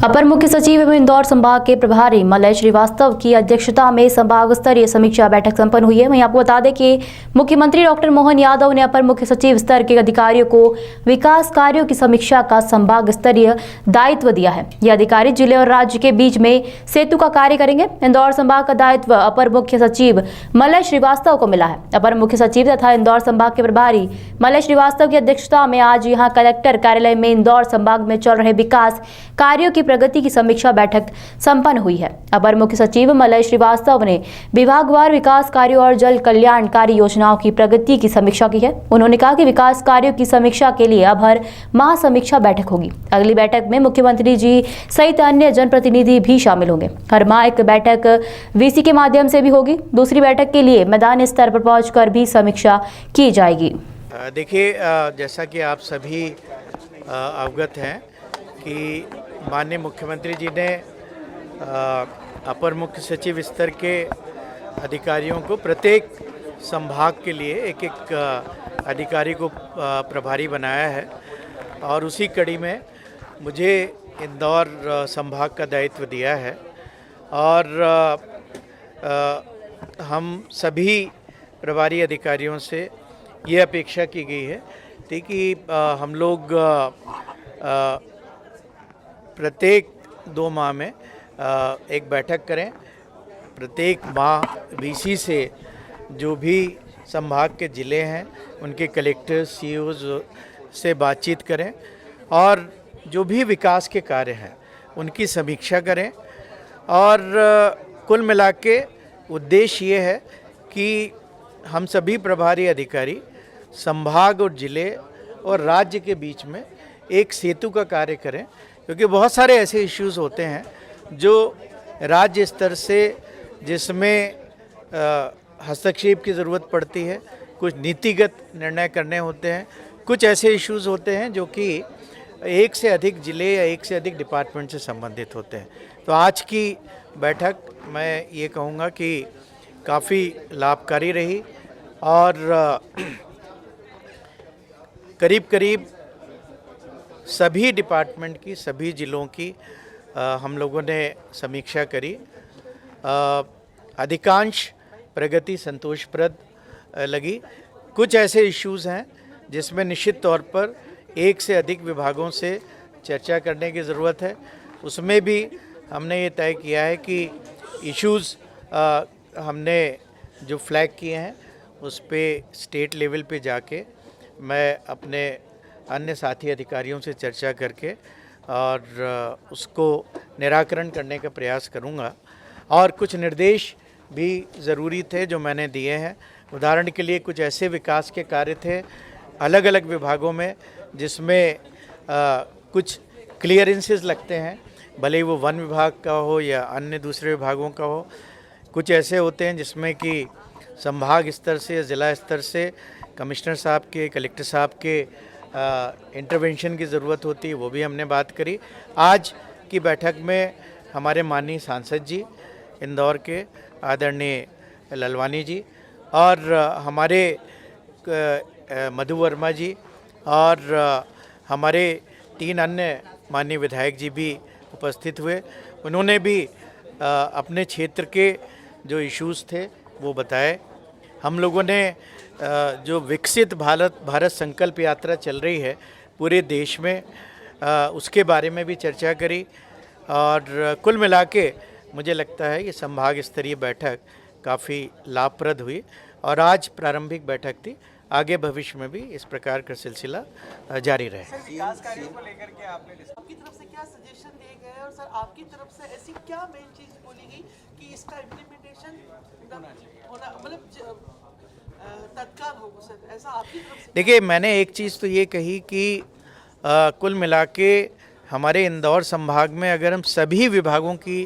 अपर मुख्य सचिव एवं इंदौर संभाग के प्रभारी मलय श्रीवास्तव की अध्यक्षता में संभाग स्तरीय समीक्षा बैठक संपन्न हुई है। वहीं आपको बता दें कि मुख्यमंत्री डॉक्टर मोहन यादव ने अपर मुख्य सचिव स्तर के अधिकारियों को विकास कार्यों की समीक्षा का संभाग स्तरीय दायित्व दिया है। ये अधिकारी जिले और राज्य के बीच में सेतु का कार्य करेंगे। इंदौर संभाग का दायित्व अपर मुख्य सचिव मलय श्रीवास्तव को मिला है। अपर मुख्य सचिव तथा इंदौर संभाग के प्रभारी मलय श्रीवास्तव की अध्यक्षता में आज यहाँ कलेक्टर कार्यालय में इंदौर संभाग में चल रहे विकास कार्यों की प्रगति की समीक्षा बैठक संपन्न हुई है। अपर मुख्य सचिव मलय श्रीवास्तव ने विभागवार विकास कार्यों और जल कल्याणकारी योजनाओं की प्रगति की समीक्षा की है। उन्होंने कहा कि विकास कार्यों की समीक्षा के लिए अब हर माह समीक्षा बैठक होगी। अगली बैठक में मुख्यमंत्री जी सहित अन्य जनप्रतिनिधि भी शामिल होंगे। हर माह एक बैठक वीसी के माध्यम से भी होगी। दूसरी बैठक के लिए मैदानी स्तर पर पहुंचकर भी समीक्षा की जाएगी। देखिए, जैसा कि आप सभी अवगत हैं कि माननीय मुख्यमंत्री जी ने अपर मुख्य सचिव स्तर के अधिकारियों को प्रत्येक संभाग के लिए एक अधिकारी को प्रभारी बनाया है और उसी कड़ी में मुझे इंदौर संभाग का दायित्व दिया है। और हम सभी प्रभारी अधिकारियों से ये अपेक्षा की गई है कि हम लोग प्रत्येक 2 माह में एक बैठक करें। प्रत्येक माह वीसी से जो भी संभाग के ज़िले हैं उनके कलेक्टर सीईओज से बातचीत करें और जो भी विकास के कार्य हैं उनकी समीक्षा करें। और कुल मिला के उद्देश्य ये है कि हम सभी प्रभारी अधिकारी संभाग और ज़िले और राज्य के बीच में एक सेतु का कार्य करें, क्योंकि बहुत सारे ऐसे इश्यूज़ होते हैं जो राज्य स्तर से जिसमें हस्तक्षेप की ज़रूरत पड़ती है, कुछ नीतिगत निर्णय करने होते हैं, कुछ ऐसे इश्यूज़ होते हैं जो कि एक से अधिक ज़िले या एक से अधिक डिपार्टमेंट से संबंधित होते हैं। तो आज की बैठक मैं ये कहूँगा कि काफ़ी लाभकारी रही और करीब करीब सभी डिपार्टमेंट की, सभी ज़िलों की हम लोगों ने समीक्षा करी। अधिकांश प्रगति संतोषप्रद लगी। कुछ ऐसे इश्यूज़ हैं जिसमें निश्चित तौर पर एक से अधिक विभागों से चर्चा करने की ज़रूरत है। उसमें भी हमने ये तय किया है कि इश्यूज़ हमने जो फ्लैग किए हैं उस पे स्टेट लेवल पे जाके मैं अपने अन्य साथी अधिकारियों से चर्चा करके और उसको निराकरण करने का प्रयास करूंगा। और कुछ निर्देश भी ज़रूरी थे जो मैंने दिए हैं। उदाहरण के लिए कुछ ऐसे विकास के कार्य थे अलग अलग विभागों में जिसमें कुछ क्लियरेंसेस लगते हैं, भले ही वो वन विभाग का हो या अन्य दूसरे विभागों का हो। कुछ ऐसे होते हैं जिसमें कि संभाग स्तर से या ज़िला स्तर से कमिश्नर साहब के, कलेक्टर साहब के इंटरवेंशन की ज़रूरत होती है, वो भी हमने बात करी। आज की बैठक में हमारे माननीय सांसद जी इंदौर के आदरणीय ललवानी जी और हमारे मधु वर्मा जी और हमारे 3 अन्य माननीय विधायक जी भी उपस्थित हुए। उन्होंने भी अपने क्षेत्र के जो इश्यूज़ थे वो बताए। हम लोगों ने जो विकसित भारत संकल्प यात्रा चल रही है पूरे देश में, उसके बारे में भी चर्चा करी। और कुल मिला के मुझे लगता है ये संभाग स्तरीय बैठक काफ़ी लाभप्रद हुई और आज प्रारंभिक बैठक थी। आगे भविष्य में भी इस प्रकार का सिलसिला जारी रहे। सर, विकास कार्यों को लेकर के आपकी तरफ से क्या सजेशन दिए गए और सर आपकी तरफ से ऐसी क्या मेन चीज़ बोली गई कि इसका इम्प्लीमेंटेशन होना मतलब तत्काल हो सर, ऐसा आपकी तरफ से? देखिए, मैंने एक चीज़ तो ये कही कि कुल मिला के हमारे इंदौर संभाग में अगर हम सभी विभागों की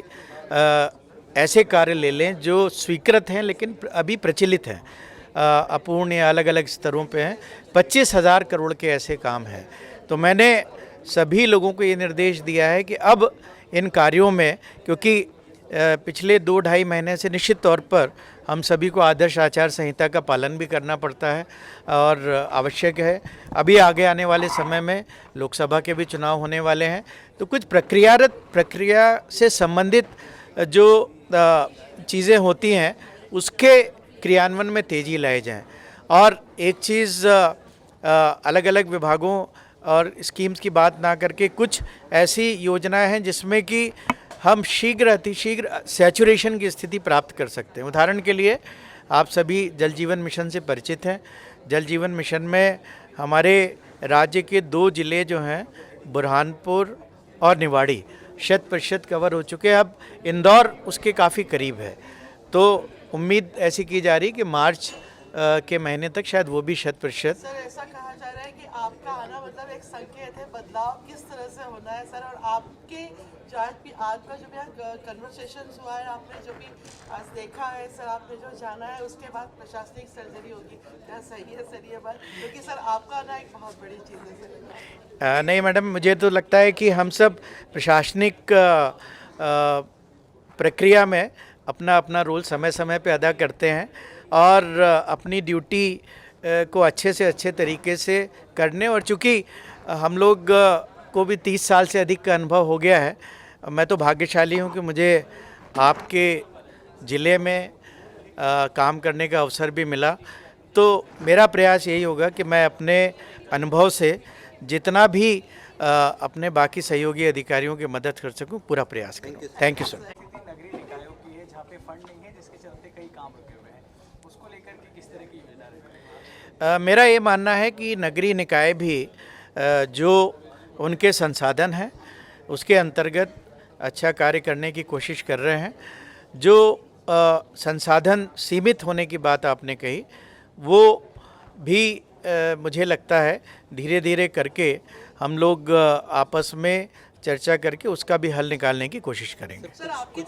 ऐसे कार्य ले लें जो स्वीकृत हैं लेकिन अभी प्रचलित हैं, अपूर्ण या अलग अलग स्तरों पे हैं, 25,000 करोड़ के ऐसे काम हैं। तो मैंने सभी लोगों को ये निर्देश दिया है कि अब इन कार्यों में, क्योंकि पिछले 2-2.5 महीने से निश्चित तौर पर हम सभी को आदर्श आचार संहिता का पालन भी करना पड़ता है और आवश्यक है। अभी आगे आने वाले समय में लोकसभा के भी चुनाव होने वाले हैं, तो कुछ प्रक्रिया से संबंधित जो चीज़ें होती हैं उसके क्रियान्वयन में तेज़ी लाई जाए। और एक चीज़ अलग अलग विभागों और स्कीम्स की बात ना करके कुछ ऐसी योजनाएं हैं जिसमें कि हम शीघ्र अतिशीघ्र सैचुरेशन की स्थिति प्राप्त कर सकते हैं। उदाहरण के लिए आप सभी जल जीवन मिशन से परिचित हैं। जल जीवन मिशन में हमारे राज्य के 2 जिले जो हैं बुरहानपुर और निवाड़ी 100% कवर हो चुके हैं। अब इंदौर उसके काफ़ी करीब है, तो उम्मीद ऐसी की जा रही कि मार्च के महीने तक शायद वो भी 100%। सर ऐसा कहा जा रहा है कि आपका आना मतलब एक संकेत है, बदलाव किस तरह से होना है सर। और आपके जो आज का जो भी कन्वर्सेशन हुआ है, आपने जो भी आज देखा है सर, आपने जो जाना है, उसके बाद प्रशासनिक सर्जरी होगी, क्या सही है सर ये बात? क्योंकि सर आपका आना एक बहुत बड़ी चीज़ है सर। नहीं मैडम, मुझे तो लगता है कि हम सब प्रशासनिक प्रक्रिया में अपना अपना रोल समय समय पे अदा करते हैं और अपनी ड्यूटी को अच्छे से अच्छे तरीके से करने। और चूँकि हम लोग को भी 30 साल से अधिक का अनुभव हो गया है, मैं तो भाग्यशाली हूँ कि मुझे आपके ज़िले में काम करने का अवसर भी मिला। तो मेरा प्रयास यही होगा कि मैं अपने अनुभव से जितना भी अपने बाकी सहयोगी अधिकारियों की मदद कर सकूं, पूरा प्रयास करूं। Thank you sir. नगरीय निकायों की है जहाँ पे फंड नहीं है, जिसके चलते कई काम रुके हुए हैं, उसको लेकर के किस तरह की योजना रहेगी? मेरा ये मानना है कि नगरीय निकाय भी जो उनके संसाधन हैं उसके अंतर्गत अच्छा कार्य करने की कोशिश कर रहे हैं। जो संसाधन सीमित होने की बात आपने कही, वो भी मुझे लगता है धीरे धीरे करके हम लोग आपस में चर्चा करके उसका भी हल निकालने की कोशिश करेंगे। सर आपकी